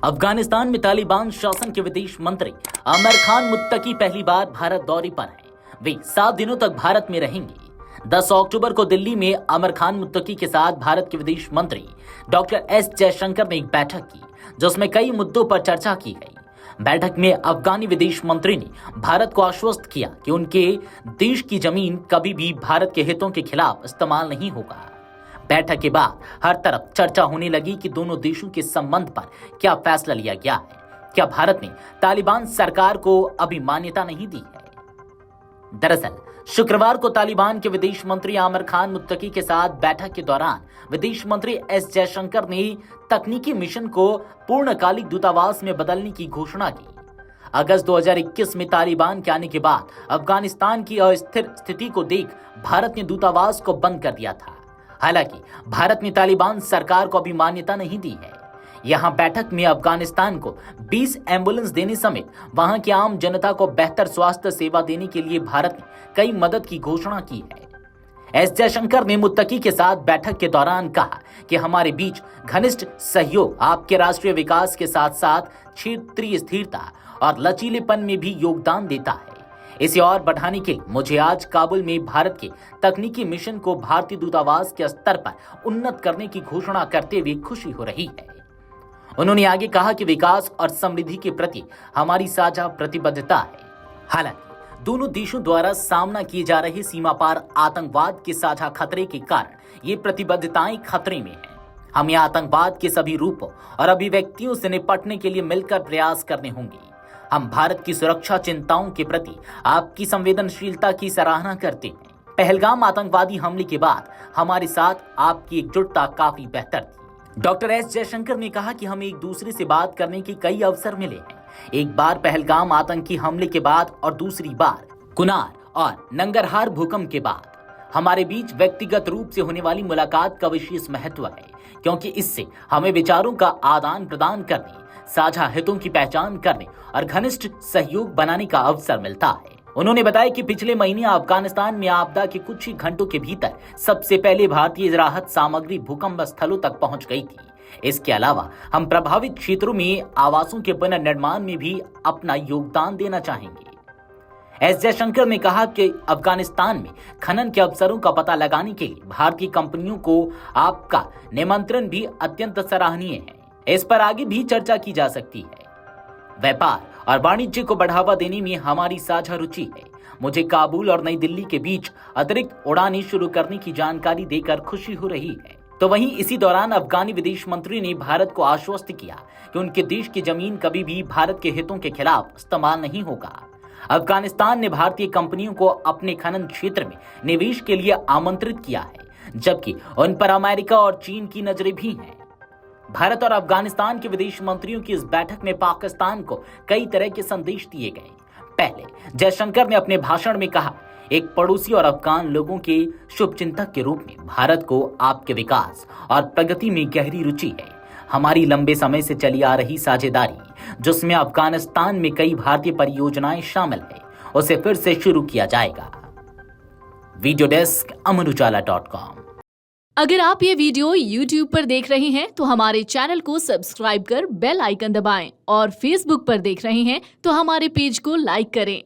अफगानिस्तान में तालिबान शासन के विदेश मंत्री आमिर खान मुत्तकी पहली बार भारत दौरे पर हैं। वे 7 दिनों तक भारत में रहेंगे। 10 अक्टूबर को दिल्ली में आमिर खान मुत्तकी के साथ भारत के विदेश मंत्री डॉक्टर एस जयशंकर ने एक बैठक की, जिसमें कई मुद्दों पर चर्चा की गई। बैठक में अफगानी विदेश मंत्री ने भारत को आश्वस्त किया कि उनके देश की जमीन कभी भी भारत के हितों के खिलाफ इस्तेमाल नहीं होगा। बैठक के बाद हर तरफ चर्चा होने लगी कि दोनों देशों के संबंध पर क्या फैसला लिया गया है। क्या भारत ने तालिबान सरकार को अभी मान्यता नहीं दी है? दरअसल शुक्रवार को तालिबान के विदेश मंत्री आमिर खान मुत्तकी के साथ बैठक के दौरान विदेश मंत्री एस जयशंकर ने तकनीकी मिशन को पूर्णकालिक दूतावास में बदलने की घोषणा की। अगस्त 2021 में तालिबान के आने के बाद अफगानिस्तान की अस्थिर स्थिति को देख भारत ने दूतावास को बंद कर दिया था। हालांकि भारत ने तालिबान सरकार को अभी मान्यता नहीं दी है। यहां बैठक में अफगानिस्तान को 20 एम्बुलेंस देने समेत वहां की आम जनता को बेहतर स्वास्थ्य सेवा देने के लिए भारत ने कई मदद की घोषणा की है। एस जयशंकर ने मुत्तकी के साथ बैठक के दौरान कहा कि हमारे बीच घनिष्ठ सहयोग आपके राष्ट्रीय विकास के साथ साथ क्षेत्रीय स्थिरता और लचीलेपन में भी योगदान देता है। इसे और बढ़ाने के लिए मुझे आज काबुल में भारत के तकनीकी मिशन को भारतीय दूतावास के स्तर पर उन्नत करने की घोषणा करते हुए खुशी हो रही है। उन्होंने आगे कहा कि विकास और समृद्धि के प्रति हमारी साझा प्रतिबद्धता है। हालांकि दोनों देशों द्वारा सामना किए जा रहे सीमा पार आतंकवाद के साझा खतरे के कारण ये प्रतिबद्धताएं खतरे में हैं। हमें आतंकवाद के सभी रूपों और अभिव्यक्तियों से निपटने के लिए मिलकर प्रयास करने होंगे। हम भारत की सुरक्षा चिंताओं के प्रति आपकी संवेदनशीलता की सराहना करते हैं। पहलगाम आतंकवादी हमले के बाद हमारे साथ आपकी एकजुटता काफी बेहतर थी। डॉक्टर एस जयशंकर ने कहा कि हमें एक दूसरे से बात करने के कई अवसर मिले हैं। एक बार पहलगाम आतंकी हमले के बाद और दूसरी बार कुनार और नंगरहार भूकंप के बाद। हमारे बीच व्यक्तिगत रूप से होने वाली मुलाकात का विशेष महत्व है, क्योंकि इससे हमें विचारों का आदान प्रदान करने, साझा हितों की पहचान करने और घनिष्ठ सहयोग बनाने का अवसर मिलता है। उन्होंने बताया कि पिछले महीने अफगानिस्तान में आपदा के कुछ ही घंटों के भीतर सबसे पहले भारतीय राहत सामग्री भूकंप स्थलों तक पहुंच गई थी। इसके अलावा हम प्रभावित क्षेत्रों में आवासों के पुनर्निर्माण में भी अपना योगदान देना चाहेंगे। एस जयशंकर ने कहा कि अफगानिस्तान में खनन के अवसरों का पता लगाने के लिए भारतीय कंपनियों को आपका निमंत्रण भी अत्यंत सराहनीय है। इस पर आगे भी चर्चा की जा सकती है। व्यापार और वाणिज्य को बढ़ावा देने में हमारी साझा रुचि है। मुझे काबुल और नई दिल्ली के बीच अतिरिक्त उड़ानें शुरू करने की जानकारी देकर खुशी हो रही है। तो वहीं इसी दौरान अफगानी विदेश मंत्री ने भारत को आश्वस्त किया कि उनके देश की जमीन कभी भी भारत के हितों के खिलाफ इस्तेमाल नहीं होगा। अफगानिस्तान ने भारतीय कंपनियों को अपने खनन क्षेत्र में निवेश के लिए आमंत्रित किया है, जबकि उन पर अमेरिका और चीन की नजरें भी हैं। भारत और अफगानिस्तान के विदेश मंत्रियों की इस बैठक में पाकिस्तान को कई तरह के संदेश दिए गए। पहले जयशंकर ने अपने भाषण में कहा, एक पड़ोसी और अफगान लोगों के शुभचिंतक के रूप में भारत को आपके विकास और प्रगति में गहरी रुचि है। हमारी लंबे समय से चली आ रही साझेदारी, जिसमें अफगानिस्तान में कई भारतीय परियोजनाएं शामिल है, उसे फिर से शुरू किया जाएगा। Video desk amarujala.com। अगर आप ये वीडियो YouTube पर देख रहे हैं तो हमारे चैनल को सब्सक्राइब कर बेल आइकन दबाएं और Facebook पर देख रहे हैं तो हमारे पेज को लाइक करें।